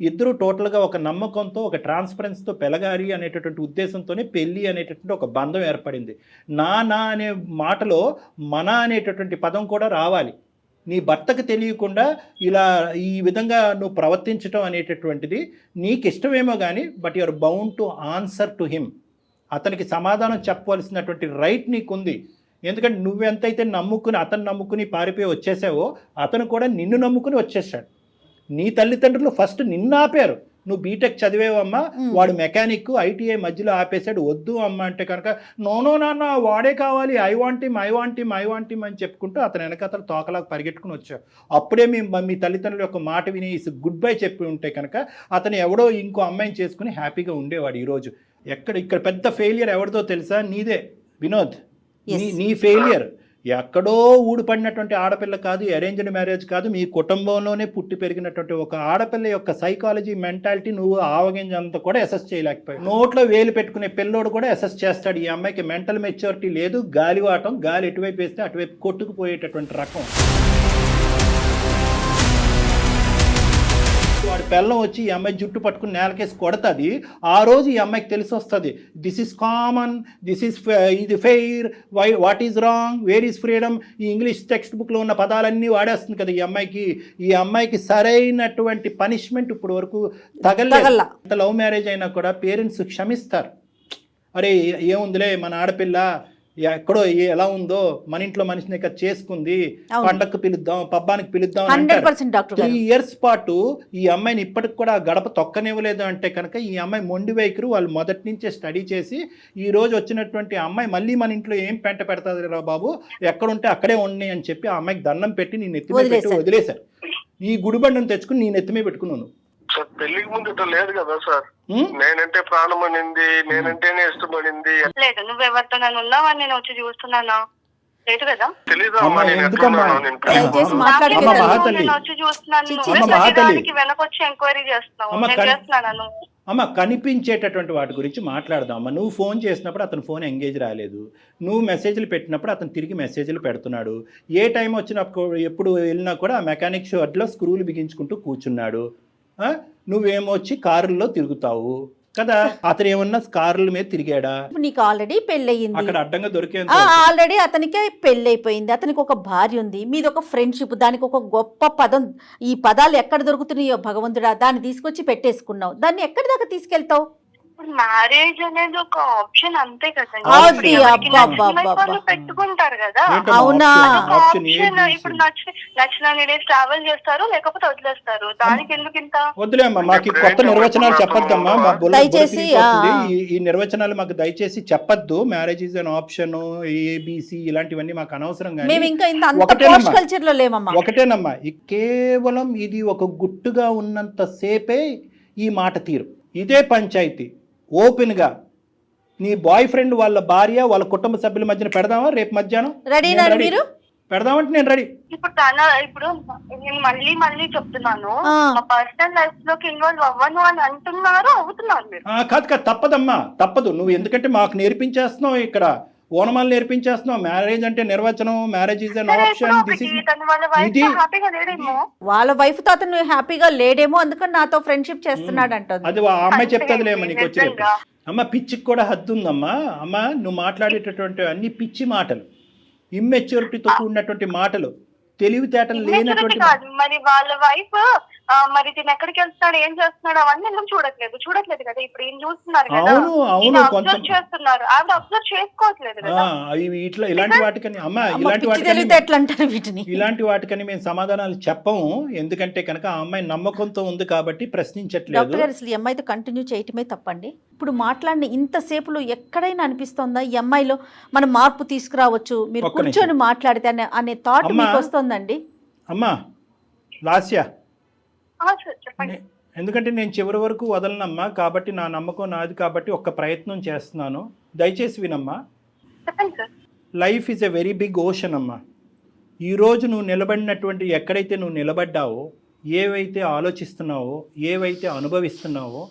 ఇద్దరు టోటల్గా ఒక నమ్మకంతో, ఒక ట్రాన్స్పరెన్స్తో పెరగాలి అనేటటువంటి ఉద్దేశంతోనే పెళ్ళి అనేటటువంటి ఒక బంధం ఏర్పడింది. నా అనే మాటలో మన అనేటటువంటి పదం కూడా రావాలి. నీ భర్తకు తెలియకుండా ఇలా ఈ విధంగా నువ్వు ప్రవర్తించడం అనేటటువంటిది నీకు ఇష్టమేమో కానీ, but you're bound to answer to him. అతనికి సమాధానం చెప్పవలసినటువంటి రైట్ నీకుంది. ఎందుకంటే నువ్వెంతైతే అతను నమ్ముకుని పారిపోయి వచ్చేసావో, అతను కూడా నిన్ను నమ్ముకుని వచ్చేసాడు. నీ తల్లిదండ్రులు ఫస్ట్ నిన్ను ఆపారు. నువ్వు బీటెక్ చదివేవమ్మా, వాడు మెకానిక్, ఐటీఐ మధ్యలో ఆపేశాడు. వద్దు అమ్మ అంటే కనుక నో నాన్న వాడే కావాలి, ఐ వాంట్ హిమ్ అని చెప్పుకుంటూ అతను వెనకతలు తోకలాగా పరిగెట్టుకుని వచ్చావు. అప్పుడే మీ తల్లిదండ్రుల యొక్క మాట విని గుడ్ బై చెప్పి ఉంటే కనుక అతను ఎవడో ఇంకో అమ్మాయిని చేసుకుని హ్యాపీగా ఉండేవాడు. ఈరోజు ఇక్కడ పెద్ద ఫెయిలియర్ ఎవరిదో తెలుసా? నీదే వినోద్. నీ ఫెయిలియర్ ఎక్కడో ఊడిపడినటువంటి ఆడపిల్ల కాదు, అరేంజ్డ్ మ్యారేజ్ కాదు, మీ కుటుంబంలోనే పుట్టి పెరిగినటువంటి ఒక ఆడపిల్ల యొక్క సైకాలజీ, మెంటాలిటీ నువ్వు ఆవగింజంతా కూడా అసెస్ చేయలేకపోయావు. నోట్లో వేలు పెట్టుకునే పిల్లోడు కూడా అసెస్ చేస్తాడు. ఈ అమ్మాయికి మెంటల్ మెచ్యూరిటీ లేదు, గాలివాటం, గాలి ఎటువైపు వేస్తే అటువైపు కొట్టుకుపోయేటటువంటి రకం. వాడి పిల్లం వచ్చి ఈ అమ్మాయి జుట్టు పట్టుకుని నేలకేసి కొడుతుంది. ఆ రోజు ఈ అమ్మాయికి తెలిసి వస్తుంది, దిస్ ఈజ్ కామన్, ఇది fair, what is wrong, where is freedom. ఈ ఇంగ్లీష్ టెక్స్ట్ బుక్లో ఉన్న పదాలన్నీ వాడేస్తుంది కదా ఈ అమ్మాయికి సరైనటువంటి పనిష్మెంట్ ఇప్పుడు వరకు తగలలేదు. లవ్ మ్యారేజ్ అయినా కూడా పేరెంట్స్ క్షమిస్తారు. అరే ఏముందిలే, మన ఆడపిల్ల ఎక్కడో ఎలా ఉందో, మన ఇంట్లో మనిషిని చేసుకుంది, పండగకు పిలుద్దాం, పబ్బానికి పిలుద్దాం అంటే 3 years పాటు ఈ అమ్మాయిని ఇప్పటికి కూడా గడప తొక్కనివ్వలేదు అంటే కనుక ఈ అమ్మాయి మొండి వైఖరి వాళ్ళు మొదటి నుంచే స్టడీ చేసి ఈ రోజు వచ్చినటువంటి అమ్మాయి మళ్ళీ మన ఇంట్లో ఏం పెంట పెడతాది రా బాబు, ఎక్కడుంటే అక్కడే ఉన్నాయి అని చెప్పి ఆ అమ్మాయికి దండం పెట్టి నీ నెత్తిమే పెట్టి వదిలేశారు. ఈ గుడిబండను తెచ్చుకుని నీ నెత్తిమే పెట్టుకున్నాను. సార్ పెళ్లికి ముందు ఇట్లా లేదు కదా సార్. నేనంటే ప్రాణం అనింది, నేనంటేనే ఇష్టపడింది. లేదు, నువ్వు ఎవరితో నన్ను ఉన్నావని నేను వచ్చి చూస్తున్నానా? లేదు కదా. తెలీదా వెనకొచ్చి ఎంక్వైరీ చేస్తున్నాను. అమ్మ కనిపించేటటువంటి వాటి గురించి మాట్లాడదాం అమ్మ. నువ్వు ఫోన్ చేసినప్పుడు అతను ఫోన్ ఎంగేజ్ రాలేదు, నువ్వు మెసేజ్లు పెట్టినప్పుడు అతను తిరిగి మెసేజ్లు పెడుతున్నాడు, ఏ టైం వచ్చినప్పుడు ఎప్పుడు వెళ్ళినా కూడా ఆ మెకానిక్ షెడ్లో స్క్రూలు బిగించుకుంటూ కూర్చున్నాడు. నువ్వేమో వచ్చి కారుల్లో తిరుగుతావు కదా. అతను ఏమన్నా కార్ల మీద తిరిగాడా? నీకు ఆల్రెడీ పెళ్ళయింది, అక్కడ అడ్డంగా దొరికే ఆల్రెడీ అతనికి పెళ్ళైపోయింది, అతనికి ఒక భార్య ఉంది, మీది ఒక ఫ్రెండ్షిప్, దానికి ఒక గొప్ప పదం, ఈ పదాలు ఎక్కడ దొరుకుతున్నాయో భగవంతుడా, దాన్ని తీసుకొచ్చి పెట్టేసుకున్నావు, దాన్ని ఎక్కడి దాకా తీసుకెళ్తావు? మ్యారేజ్ అనేది ఒక ఆప్షన్ అంతే కదండి, పెట్టుకుంటారు కదా. అవునా? ఇప్పుడు నచ్చిన డేస్ ట్రావెల్ చేస్తారు, లేకపోతే వదిలేస్తారు. దానికి ఎందుకు ఇంత? వదిలేమ్మా, మాకు కొత్త నిర్వచనాలు చెప్పొద్దమ్మా, దయచేసి ఈ నిర్వచనాలు మాకు దయచేసి చెప్పొద్దు. Marriage is an option, ABC ఇలాంటివన్నీ మాకు అనవసరం. ఒకటేనమ్మా, కేవలం ఇది ఒక గుట్టుగా ఉన్నంత సేపే ఈ మాట తీరు. ఇదే పంచాయతీ ఓపెన్గా నీ బాయ్ ఫ్రెండ్ వాళ్ళ భార్య వాళ్ళ కుటుంబ సభ్యుల మధ్యన పెడదామా రేపు మధ్యాహ్నం? మీరు పెడదామంటే నేను రెడీ. ఇప్పుడు నేను మళ్ళీ చెప్తున్నాను, మా పర్సనల్ లైఫ్ లోకి ఇన్వాల్వ్ అవ్వను అని అవుతున్నారు మీరు. కాదు తప్పదమ్మా, తప్పదు. నువ్వు ఎందుకంటే మాకు నేర్పించేస్తున్నావు, ఇక్కడ ఓనమాలు నేర్పించేస్తున్నావు. మ్యారేజ్ అంటే నిర్వచనం, మ్యారేజ్ ఈజ్ అన్ ఆప్షన్. వాళ్ళ వైఫ్ తో అతను హ్యాపీగా లేడేమో, అందుకని నాతో ఫ్రెండ్షిప్ చేస్తున్నాడు అంటుంది. అది ఆ అమ్మాయి చెప్తాదిలేమో నీకు వచ్చేది. అమ్మ పిచ్చికి కూడా హద్దు ఉందమ్మా. అమ్మ నువ్వు మాట్లాడేటటువంటి అన్ని పిచ్చి మాటలు, ఇమ్మెచ్యూరిటీతో కూడినటువంటి మాటలు, తెలివితేటలు లేనటువంటి. మరి వాళ్ళ వైఫ్ మరి తిని ఎక్కడికి వెళ్తున్నాడు, ఏం చేస్తున్నాడు, అవన్నీ ఎందుకు చూడట్లేదు కదా. ఇప్పుడు ఏం చూస్తున్నారు కదా, అబ్జర్వ్ చేస్తున్నారు, ఆవిడ అబ్జర్వ్ చేసుకోవట్లేదు కదా. ఇలాంటి వాటికని అమ్మ ఇలాంటి వాటికని మేము సమాధానాలు చెప్పము, ఎందుకంటే కనుక ఆ అమ్మాయి నమ్మకంతో ఉంది కాబట్టి ప్రశ్నించట్లేదు. అసలు ఈ అమ్మాయితో కంటిన్యూ చేయటమే తప్పండి. ఇప్పుడు మాట్లాడిన ఇంతసేపులో ఎక్కడైనా అనిపిస్తోందా ఈ అమ్మాయిలో మనం మార్పు తీసుకురావచ్చు, మీరు కూర్చొని మాట్లాడితే అనే థాట్ మీకు వస్తుందండి? అమ్మా లాస్య, చెప్పండి. ఎందుకంటే నేను చివరి వరకు వదలనమ్మా, కాబట్టి నా నమ్మకం నాది కాబట్టి ఒక్క ప్రయత్నం చేస్తున్నాను, దయచేసి వినమ్మా. Life is a very big ocean అమ్మా. ఈరోజు నువ్వు నిలబడినటువంటి ఎక్కడైతే నువ్వు నిలబడ్డావో, ఏవైతే ఆలోచిస్తున్నావో, ఏవైతే అనుభవిస్తున్నావో,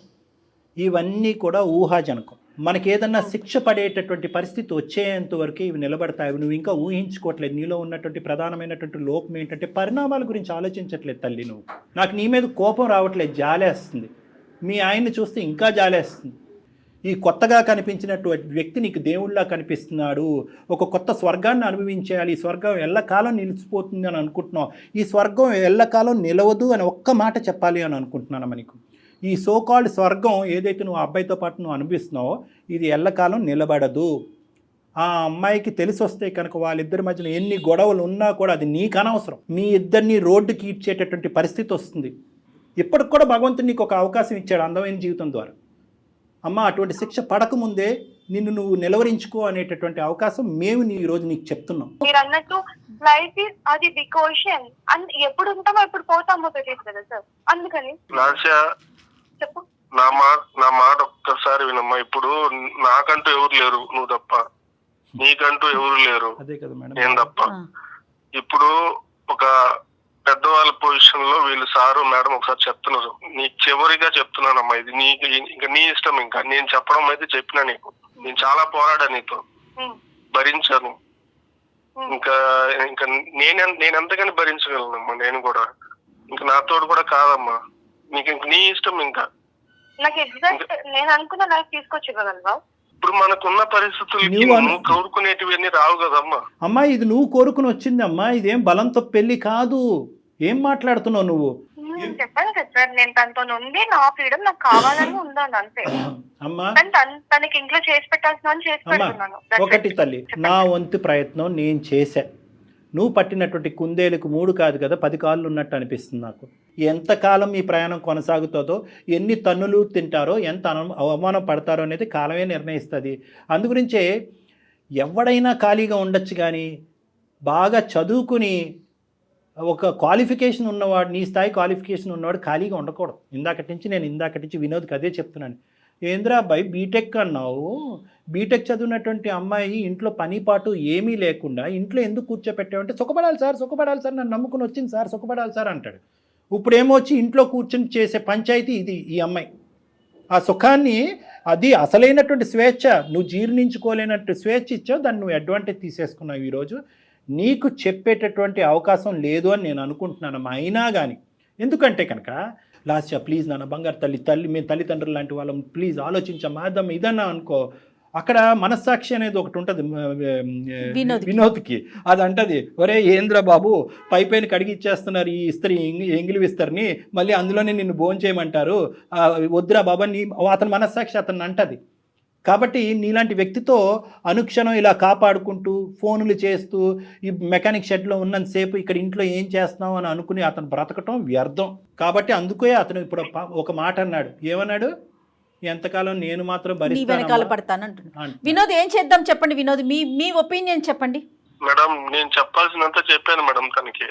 ఇవన్నీ కూడా ఊహాజనకం. మనకి ఏదన్నా శిక్ష పడేటటువంటి పరిస్థితి వచ్చేంత వరకు ఇవి నిలబడతాయి. నువ్వు ఇంకా ఊహించుకోవట్లేదు. నీలో ఉన్నటువంటి ప్రధానమైనటువంటి లోపం ఏంటంటే పరిణామాల గురించి ఆలోచించట్లేదు తల్లి. నువ్వు నాకు నీ మీద కోపం రావట్లేదు, జాలేస్తుంది. మీ ఆయన్ని చూస్తే ఇంకా జాలేస్తుంది. ఈ కొత్తగా కనిపించినటువంటి వ్యక్తి నీకు దేవుళ్ళలా కనిపిస్తున్నాడు. ఒక కొత్త స్వర్గాన్ని అనుభవించేయాలి, ఈ స్వర్గం ఎల్లకాలం నిలిచిపోతుంది అని అనుకుంటున్నావు. ఈ స్వర్గం ఎల్లకాలం నిలవదు అని ఒక్క మాట చెప్పాలి అని అనుకుంటున్నాను. మనకు ఈ సోకాల్డ్ స్వర్గం ఏదైతే నువ్వు అబ్బాయితో పాటు నువ్వు అనిపిస్తున్నావో ఇది ఎల్లకాలం నిలబడదు. ఆ అమ్మాయికి తెలిసి వస్తే కనుక వాళ్ళిద్దరి మధ్యలో ఎన్ని గొడవలు ఉన్నా కూడా అది నీకు అనవసరం. మీ ఇద్దరిని రోడ్డుకి ఈడ్చేటటువంటి పరిస్థితి వస్తుంది. ఇప్పటికి కూడా భగవంతుడు నీకు ఒక అవకాశం ఇచ్చాడు అందమైన జీవితం ద్వారా. అమ్మ అటువంటి శిక్ష పడకముందే నిన్ను నువ్వు నిలవరించుకో అనేటటువంటి అవకాశం మేము ఈరోజు నీకు చెప్తున్నాం. మీరు అన్నట్టు లైఫ్ ఇస్ అది బిగ్ ఓషన్, ఎప్పుడు ఉంటామో ఎప్పుడు పోతామో తెలియదు కదా సార్. అందుకని చెప్పు, నా మాట ఒక్కసారి వినమ్మా. ఇప్పుడు నాకంటూ ఎవరు లేరు, నువ్వు తప్ప. నీకంటూ ఎవరు లేరు, నేను తప్ప. ఇప్పుడు ఒక పెద్దవాళ్ళ పొజిషన్ లో వీళ్ళు సారు మేడం ఒకసారి చెప్తున్నారు. నీకు చివరిగా చెప్తున్నానమ్మా, ఇది నీకు ఇంకా నీ ఇష్టం. ఇంకా నేను చెప్పడం అయితే చెప్పినా నీకు. నేను చాలా పోరాడా నీతో, భరించాను. ఇంకా ఇంకా నేను ఎంతగాని భరించగలనమ్మా. నేను కూడా ఇంకా నాతోడు కూడా కాదమ్మా. నీకు ఇంక నీ ఇష్టం. ఇంకా నాకు ఎగ్జాక్ట్ నేను అనుకున్న లైఫ్ తీసుకొచ్చివ్వగలవా? ఇప్పుడు మనకున్న పరిస్థితులు నువ్వు కోరుకునేటివన్నీ రావు కదమ్మా. అమ్మా ఇది నువ్వు కోరుకుని వచ్చిందమ్మా, ఇదేం బలంతో పెళ్లి కాదు. ఏం మాట్లాడుతున్నావు నువ్వు? చెప్పాను కదా సార్, నేను తనతో ఉంది, నా ఫ్రీడమ్ నాకు కావాలని ఉందని అంతే. అమ్మా తనకి ఇంట్లో చేసి పెట్టాల్సిన చేసి పెడుతున్నాను. ఒకటి తల్లి, నా వంతు ప్రయత్నం నేను చేశా. నువ్వు పట్టినటువంటి కుందేలకు 3 కాదు కదా 10 కాళ్ళు ఉన్నట్టు అనిపిస్తుంది నాకు. ఎంతకాలం ఈ ప్రయాణం కొనసాగుతుందో, ఎన్ని తన్నులు తింటారో, ఎంత అవమానం పడతారో అనేది కాలమే నిర్ణయిస్తుంది. అందుగురించే ఎవడైనా ఖాళీగా ఉండొచ్చు, కానీ బాగా చదువుకుని ఒక క్వాలిఫికేషన్ ఉన్నవాడు, నీ స్థాయి క్వాలిఫికేషన్ ఉన్నవాడు ఖాళీగా ఉండకూడదు. ఇందాకటి నుంచి వినోద్కి అదే చెప్తున్నాను. ఏంద్రా అబ్బాయి బీటెక్ అన్నావు, బీటెక్ చదివినటువంటి అమ్మాయి ఇంట్లో పని పాటు ఏమీ లేకుండా ఇంట్లో ఎందుకు కూర్చోపెట్టావంటే సుఖపడాలి సార్ నన్ను నమ్ముకుని వచ్చింది సార్, సుఖపడాలి సార్ అంటాడు. ఇప్పుడు ఏమొచ్చి ఇంట్లో కూర్చొని చేసే పంచాయతీ ఇది ఈ అమ్మాయి. ఆ సుఖాన్ని, అది అసలైనటువంటి స్వేచ్ఛ, నువ్వు జీర్ణించుకోలేనట్టు స్వేచ్ఛ ఇచ్చావు, దాన్ని నువ్వు అడ్వాంటేజ్ తీసేసుకున్నావు. ఈరోజు నీకు చెప్పేటటువంటి అవకాశం లేదు అని నేను అనుకుంటున్నాను. అయినా కానీ ఎందుకంటే కనుక లాస్య ప్లీజ్ నాన్న బంగారు తల్లి మీ తల్లిదండ్రులు లాంటి వాళ్ళం ప్లీజ్ ఆలోచించమ్మా, అదమ్మా ఇదన్నా అనుకో. అక్కడ మనస్సాక్షి అనేది ఒకటి ఉంటుంది వినోద్కి. అది అంటది, ఒరే ఏంద్ర బాబు పైపైన కడిగి ఇచ్చేస్తున్నారు ఈ ఇస్త్రీ ఎంగిలి విస్తరిని, మళ్ళీ అందులోనే నిన్ను భోంచేయమంటారు, వద్దురా బాబా నీ, అతని మనస్సాక్షి అతన్ని అంటది. కాబట్టి నీలాంటి వ్యక్తితో అనుక్షణం ఇలా కాపాడుకుంటూ ఫోన్లు చేస్తూ ఈ మెకానిక్ షెడ్లో ఉన్నంతసేపు ఇక్కడ ఇంట్లో ఏం చేస్తున్నావు అని అనుకుని అతను బ్రతకటం వ్యర్థం. కాబట్టి అందుకే అతను ఇప్పుడు ఒక మాట అన్నాడు, ఏమన్నాడు, ఎంతకాలం నేను మాత్రం భరిస్తాను. వినోద్ ఏం చేద్దాం చెప్పండి వినోద్, మీ ఒపీనియన్ చెప్పండి. మేడం నేను చెప్పాల్సినంత చెప్పాను మేడం తనకి.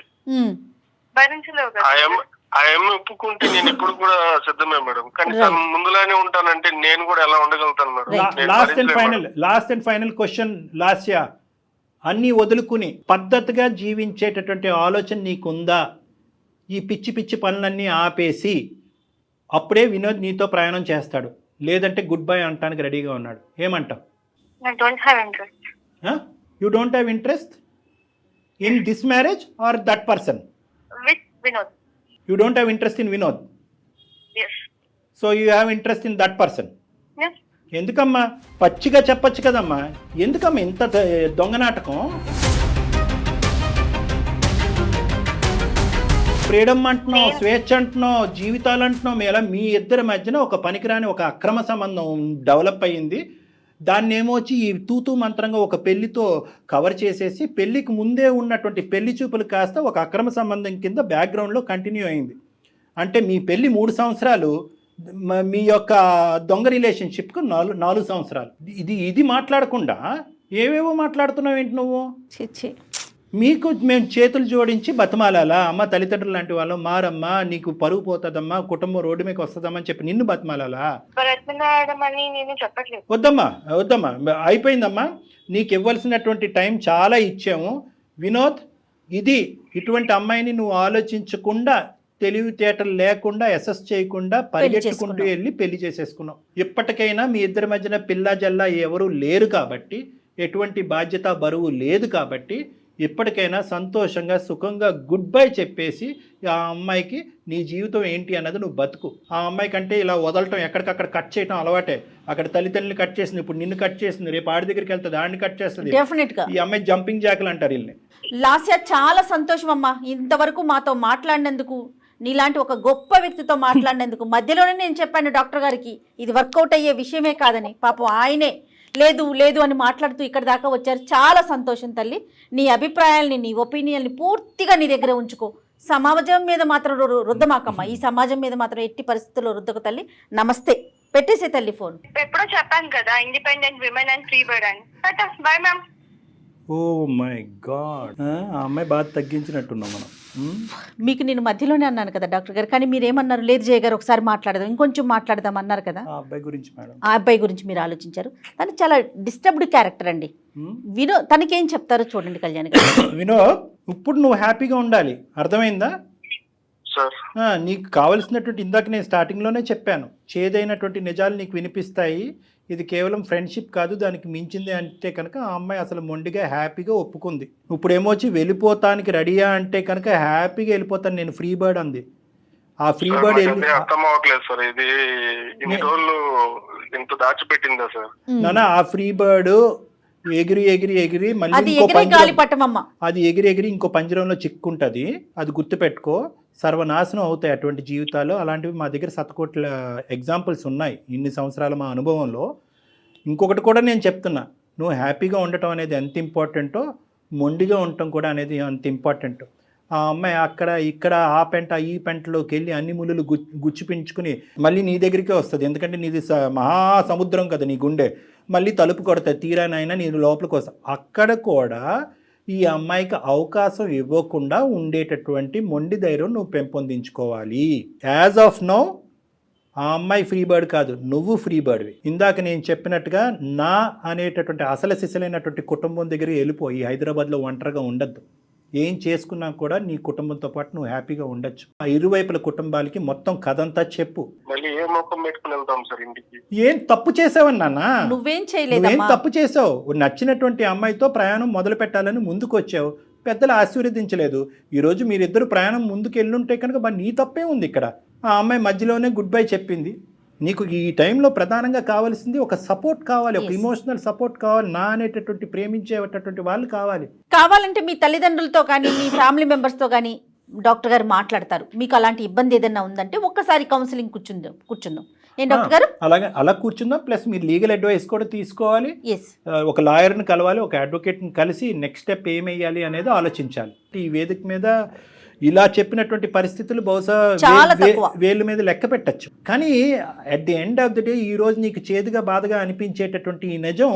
ఆయమ్మ ఒప్పుకుంటే నేను ఇప్పుడు కూడా సిద్ధమే మేడం, కానీ తను ముందులానే ఉంటానంటే నేను కూడా ఎలా ఉండగలుగుతాను madam. Last and final question Lasya, అన్నీ వదులుకుని పద్ధతిగా జీవించేటటువంటి ఆలోచన నీకుందా? ఈ పిచ్చి పిచ్చి పనులన్నీ ఆపేసి అప్పుడే వినోద్ నీతో ప్రయాణం చేస్తాడు, లేదంటే గుడ్ బై అంటానికి రెడీగా ఉన్నాడు. ఏమంటావు? You don't have interest in this marriage or that person? You don't have interest in Vinod? Yes. So you have interest in that person? Yes. ఎందుకమ్మా పచ్చిగా చెప్పచ్చు కదమ్మా, ఎందుకమ్మా ఇంత దొంగ నాటకం? ఫ్రీడమ్ అంటున్నావు, స్వేచ్ఛ అంటున్నావు, జీవితాలు అంటున్నావు, ఎలా మీ ఇద్దరి మధ్యన ఒక పనికిరాని ఒక అక్రమ సంబంధం డెవలప్ అయ్యింది. దాన్ని ఏమొచ్చి ఈ తూతూ మంత్రంగా ఒక పెళ్లితో కవర్ చేసేసి పెళ్లికి ముందే ఉన్నటువంటి పెళ్లి చూపులు కాస్త ఒక అక్రమ సంబంధం కింద బ్యాక్గ్రౌండ్లో కంటిన్యూ అయింది. అంటే మీ పెళ్లి 3 సంవత్సరాలు, మీ యొక్క దొంగ రిలేషన్షిప్కు 4 సంవత్సరాలు. ఇది మాట్లాడకుండా ఏవేవో మాట్లాడుతున్నావు ఏంటి నువ్వు? మీకు మేము చేతులు జోడించి బతిమాలాలా? అమ్మ తల్లిదండ్రులు లాంటి వాళ్ళు మారమ్మా, నీకు పరువు పోతుందమ్మా, కుటుంబం రోడ్డు మీకు వస్తుందమ్మా అని చెప్పి నిన్ను బతిమాలాలా? వద్దమ్మా అయిపోయిందమ్మా, నీకు ఇవ్వాల్సినటువంటి టైం చాలా ఇచ్చాము. వినోద్, ఇటువంటి అమ్మాయిని నువ్వు ఆలోచించకుండా, తెలివితేటలు లేకుండా, అసెస్ చేయకుండా పరిగెట్టుకుంటూ వెళ్ళి పెళ్లి చేసేసుకున్నావు. ఇప్పటికైనా మీ ఇద్దరి మధ్యన పిల్లా జల్లా ఎవరు లేరు కాబట్టి, ఎటువంటి బాధ్యత బరువు లేదు కాబట్టి ఇప్పటికైనా సంతోషంగా సుఖంగా గుడ్ బై చెప్పేసి ఆ అమ్మాయికి నీ జీవితం ఏంటి అన్నది నువ్వు బతుకు. ఆ అమ్మాయి కంటే ఇలా వదలటం, ఎక్కడికక్కడ కట్ చేయటం అలవాటే. అక్కడ తల్లిదండ్రులు కట్ చేసింది, ఇప్పుడు నిన్ను కట్ చేసింది, రేపు ఆడి దగ్గరికి వెళ్తుంది, ఆడిని కట్ చేస్తుంది. ఈ అమ్మాయి జంపింగ్ జాకులు అంటారు వీళ్ళని. లాస్య చాలా సంతోషం అమ్మా, ఇంతవరకు మాతో మాట్లాడినందుకు, నీలాంటి ఒక గొప్ప వ్యక్తితో మాట్లాడినందుకు. మధ్యలోనే నేను చెప్పాను డాక్టర్ గారికి ఇది వర్కౌట్ అయ్యే విషయమే కాదని, పాపం ఆయనే లేదు అని మాట్లాడుతూ ఇక్కడ దాకా వచ్చారు. చాలా సంతోషం తల్లి. నీ అభిప్రాయాల్ని, నీ ఒపీనియన్ని పూర్తిగా నీ దగ్గర ఉంచుకో. సమాజం మీద మాత్రం రుద్దమాకమ్మా, ఈ సమాజం మీద మాత్రం ఎట్టి పరిస్థితుల్లో రుద్దకు తల్లి. నమస్తే, పెట్టేసే తల్లి ఫోన్. ఎప్పుడో చెప్పాను కదా, independent women and free bird అని. Bye ma'am. Oh my God, ఆ అమ్మాయి బాగా తగ్గించినట్టున్నాం మనం. మీకు నేను మధ్యలోనే అన్నాను కదా డాక్టర్ గారు, కానీ మీరేమన్నారు, లేదు జయ గారు ఒకసారి మాట్లాడదాం, ఇంకొంచెం మాట్లాడదాం అన్నారు కదా. ఆ అబ్బాయి గురించి మేడం, ఆ అబ్బాయి గురించి మీరు ఆలోచించారు. తను చాలా డిస్టర్బ్డ్ క్యారెక్టర్ అండి. తనకేం చెప్తారో చూడండి కళ్యాణ్ గారు. వినోద్, ఇప్పుడు నువ్వు హ్యాపీగా ఉండాలి, అర్థమైందా? నీకు కావలసినటువంటి, ఇందాక నేను స్టార్టింగ్లోనే చెప్పాను, చేదైనటువంటి నిజాలు నీకు వినిపిస్తాయి. ఇది కేవలం ఫ్రెండ్షిప్ కాదు, దానికి మించింది అంటే కనుక ఆ అమ్మాయి అసలు మొండిగా హ్యాపీగా ఒప్పుకుంది. ఇప్పుడు ఏమొచ్చి వెళ్ళిపోతానికి రెడీయా అంటే కనుక హ్యాపీగా వెళ్ళిపోతాను నేను, ఫ్రీ బర్డ్ అంది. ఆ ఫ్రీ బర్డ్ నానా, ఆ ఫ్రీ బర్డ్ ఎగిరి మళ్ళీ అది ఎగిరి ఇంకో పంజరంలో చిక్కుంటది. అది గుర్తుపెట్టుకో, సర్వనాశనం అవుతాయి అటువంటి జీవితాలు. అలాంటివి మా దగ్గర శతకోట్ల ఎగ్జాంపుల్స్ ఉన్నాయి ఇన్ని సంవత్సరాల మా అనుభవంలో. ఇంకొకటి కూడా నేను చెప్తున్నా, నువ్వు హ్యాపీగా ఉండటం అనేది ఎంత ఇంపార్టెంటో, మొండిగా ఉండటం కూడా అనేది అంత ఇంపార్టెంట్. ఆ అమ్మాయి అక్కడ ఇక్కడ ఆ పెంట ఈ పెంటలోకి వెళ్ళి అన్ని ముళ్ళు గుచ్చిపించుకుని మళ్ళీ నీ దగ్గరికే వస్తుంది. ఎందుకంటే నీది మహాసముద్రం కదా నీ గుండె. మళ్ళీ తలుపు కొడతాయి, తీరానైనా నేను లోపలికి వస్తా. అక్కడ కూడా ఈ అమ్మాయికి అవకాశం ఇవ్వకుండా ఉండేటటువంటి మొండి ధైర్యం నువ్వు పెంపొందించుకోవాలి. యాజ్ ఆఫ్ నౌ ఆ అమ్మాయి ఫ్రీ బర్డ్ కాదు, నువ్వు ఫ్రీ బర్డ్వి. ఇందాక నేను చెప్పినట్టుగా నా అనేటటువంటి అసలు సిసలైనటువంటి కుటుంబం దగ్గర వెళ్ళిపోయి హైదరాబాద్లో ఒంటరిగా ఉండద్దు. ఏం చేసుకున్నా కూడా నీ కుటుంబంతో పాటు నువ్వు హ్యాపీగా ఉండొచ్చు. ఆ ఇరువైపుల కుటుంబాలకి మొత్తం కథంతా చెప్పు. మళ్ళీ ఏ మొక్కం పెట్టుకుని వెళ్తాం సార్ ఇంటికి? ఏం తప్పు చేసావని నాన్న? నువ్వేం నువ్వేం చేయలేదు. తప్పు చేసావు? నచ్చినటువంటి అమ్మాయితో ప్రయాణం మొదలు పెట్టాలని ముందుకు వచ్చావు, పెద్దలు ఆశీర్వదించలేదు. ఈరోజు మీరిద్దరు ప్రయాణం ముందుకు వెళ్ళుంటే కనుక మరి నీ తప్పే ఉంది ఇక్కడ. ఆ అమ్మాయి మధ్యలోనే గుడ్ బై చెప్పింది. నీకు ఈ టైంలో ప్రధానంగా కావాల్సింది ఒక సపోర్ట్ కావాలి, ఒక ఇమోషనల్ సపోర్ట్ కావాలి. నా అనేటటువంటి ప్రేమించేటటువంటి వాళ్ళు కావాలంటే మీ తల్లిదండ్రులతో కానీ మీ ఫ్యామిలీ మెంబర్స్తో కానీ డాక్టర్ గారు మాట్లాడతారు. మీకు అలాంటి ఇబ్బంది ఏదైనా ఉందంటే ఒక్కసారి కౌన్సిలింగ్ కూర్చుందాం. ఏం డాక్టర్ గారు? అలా కూర్చుందాం. ప్లస్ మీరు లీగల్ అడ్వైస్ కూడా తీసుకోవాలి. ఎస్, ఒక లాయర్ని కలవాలి, ఒక అడ్వకేట్ని కలిసి నెక్స్ట్ స్టెప్ ఏమేయాలి అనేది ఆలోచించాలి. ఈ వేదిక మీద ఇలా చెప్పినటువంటి పరిస్థితులు బహుశా వేళ్ళ మీద లెక్క పెట్టచ్చు. కానీ at the end of the day ఈ రోజు నీకు చేదుగా బాధగా అనిపించేటటువంటి ఈ నిజం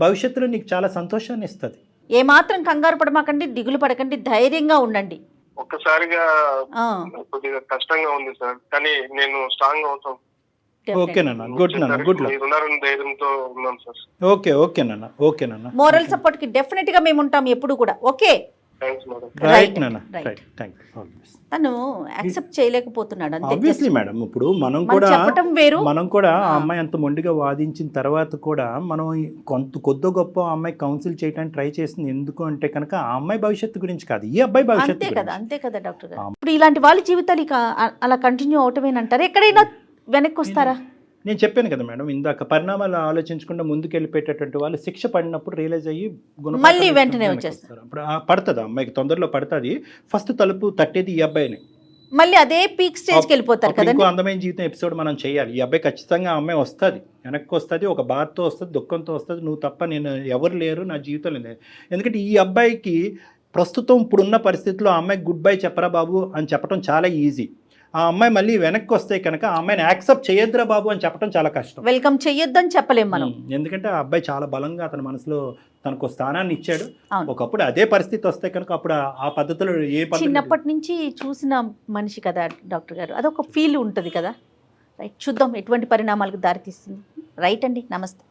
భవిష్యత్తులో నీకు చాలా సంతోషాన్ని ఇస్తుంది. ఏమాత్రం కంగారు పడమాకండి, దిగులు పడకండి, ధైర్యంగా ఉండండి. ఒక్కసారిగా కొద్దిగా కష్టంగా ఉంది సార్, కానీ నేను స్ట్రాంగ్ అవుతాం. ఓకేనన్నా, గుడ్ నాన్న, గుడ్ లక్. ధైర్యంతో ఉన్నాం సార్. ఓకేనన్నా. మోరల్ సపోర్ట్ కి డెఫినెట్ గా మేము ఉంటాం ఎప్పుడు కూడా. ఓకే, రైట్ నాన్న, రైట్. థాంక్యూ. తను యాక్సెప్ట్ చేయలేకపోతున్నాడు అంతే. ఆబ్వియస్లీ మేడం, ఇప్పుడు మనం కూడా ఆ అమ్మాయి అంత మొండిగా వాదించిన తర్వాత కూడా మనం కొద్ది గొప్ప ఆ అమ్మాయి కౌన్సిల్ చేయడానికి ట్రై చేసింది. ఎందుకు అంటే కనుక ఆ అమ్మాయి భవిష్యత్తు గురించి కాదు, ఈ అబ్బాయి భవిష్యత్తు. అంతే కదా డాక్టర్ గారు. ఇప్పుడు ఇలాంటి వాళ్ళ జీవితాలు ఇక అలా కంటిన్యూ అవటమేనంటారు? ఎక్కడైనా వెనక్కి వస్తారా? నేను చెప్పాను కదా మేడం ఇందాక, పరిణామాలు ఆలోచించకుండా ముందుకు వెళ్ళిపోయేటటువంటి వాళ్ళు శిక్ష పడినప్పుడు రియలైజ్ అయ్యి మళ్ళీ వెంటనే వచ్చేస్తారు. అప్పుడు పడుతుంది, అమ్మాయికి తొందరలో పడుతుంది. ఫస్ట్ తలుపు తట్టేది ఈ అబ్బాయిని. మళ్ళీ అదే పీక్ స్టేజ్కి వెళ్ళిపోతారు కదా. ఇంకో అందమైన జీవితం ఎపిసోడ్ మనం చేయాలి. ఈ అబ్బాయి ఖచ్చితంగా ఆ అమ్మాయి వస్తుంది, వెనక్కి వస్తుంది, ఒక బాధతో వస్తుంది, దుఃఖంతో వస్తుంది. నువ్వు తప్ప నేను ఎవరు లేరు నా జీవితంలో లేదు. ఎందుకంటే ఈ అబ్బాయికి ప్రస్తుతం ఇప్పుడున్న పరిస్థితుల్లో ఆ అమ్మాయికి గుడ్ బై చెప్పరా బాబు అని చెప్పడం చాలా ఈజీ. ఆ అమ్మాయి మళ్ళీ వెనక్కి వస్తే కనుక ఆ అమ్మాయిని యాక్సెప్ట్ చేయొద్దురా బాబు అని చెప్పడం చాలా కష్టం. వెల్కమ్ చేయొద్దని చెప్పలేం మనం. ఎందుకంటే ఆ అబ్బాయి చాలా బలంగా అతని మనసులో తనకు స్థానాన్ని ఇచ్చాడు. ఒకప్పుడు అదే పరిస్థితి వస్తే కనుక అప్పుడు ఆ పద్ధతిలో చిన్నప్పటి నుంచి చూసిన మనిషి కదా డాక్టర్ గారు, అదొక ఫీల్ ఉంటుంది కదా. రైట్, చూద్దాం ఎటువంటి పరిణామాలకు దారితీస్తుంది. రైట్ అండి, నమస్తే.